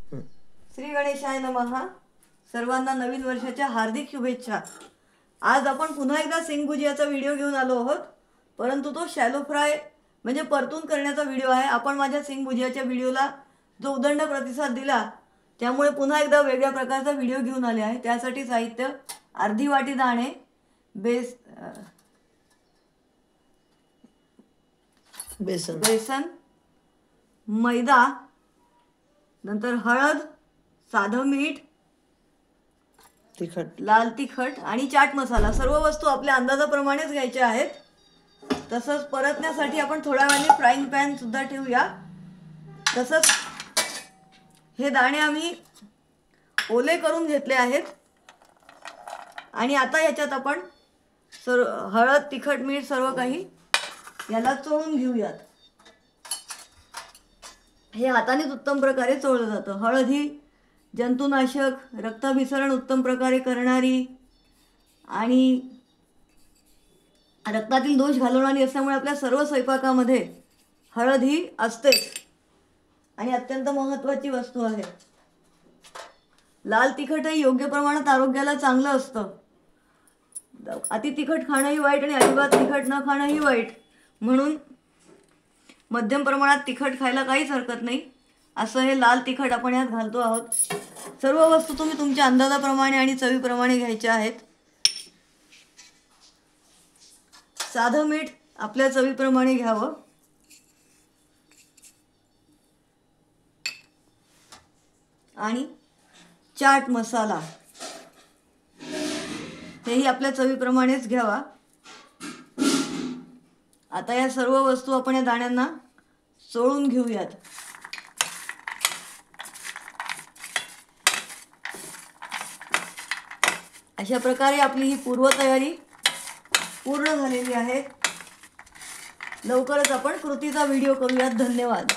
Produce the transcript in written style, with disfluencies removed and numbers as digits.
श्री गणेशाय नमः. सर्वांना नवीन वर्षाच्या हार्दिक शुभेच्छा. आज आपण पुन्हा एकदा सिंग भुजियाचा व्हिडिओ घेऊन आलो आहोत, परंतु तो शॅलो फ्राय म्हणजे परतून करण्याचा व्हिडिओ आहे. आपण माझ्या सिंग भुजियाच्या व्हिडिओला जो उदंड प्रतिसाद दिला त्यामुळे पुन्हा एकदा वेगळ्या प्रकारचा व्हिडिओ घेऊन आले आहे. त्यासाठी साहित्य: अर्धी वाटी दाणे, बेसन, मैदा, नंतर हळद, साधं मीठ, लाल तिखट आणि चाट मसाला. सर्व वस्तू आपल्या अंदाजाप्रमाणेच घ्यायच्या आहेत. तसंच परतण्यासाठी आपण थोड्या वेळाने फ्राईंग पॅन सुद्धा ठेवूया. तसंच हे दाणे आम्ही ओले करून घेतले आहेत आणि आता याच्यात आपण हळद, तिखट, मीठ सर्व काही याला चोळून घेऊयात. हे हातानेच उत्तम प्रकारे चोळलं जातं. हळद ही जंतुनाशक, रक्ताभिसरण उत्तम प्रकारे करणारी आणि रक्तातील दोष घालवणारी असल्यामुळे आपल्या सर्व स्वयंपाकामध्ये हळद ही असतेच आणि अत्यंत महत्त्वाची वस्तू आहे. लाल तिखटही योग्य प्रमाणात आरोग्याला चांगलं असतं. अति तिखट खाणंही वाईट आणि अजिबात तिखट न खाणंही वाईट, म्हणून मध्यम प्रमाणात तिखट खायला काहीच हरकत नाही. असं हे लाल तिखट आपण यात घालतो आहोत. सर्व वस्तू तुम्ही तुमच्या अंदाजाप्रमाणे आणि चवीप्रमाणे घ्यायच्या आहेत. साधं मीठ आपल्या चवीप्रमाणे घ्यावं. आणि चाट मसाला हेही आपल्या चवीप्रमाणेच घ्यावा. आता या सर्व वस्तू आपण या दाण्यांना चोळून घेऊयात. अशा प्रकारे आपली ही पूर्वतयारी पूर्ण झालेली आहे. लवकरच आपण कृतीचा व्हिडिओ करूयात. धन्यवाद.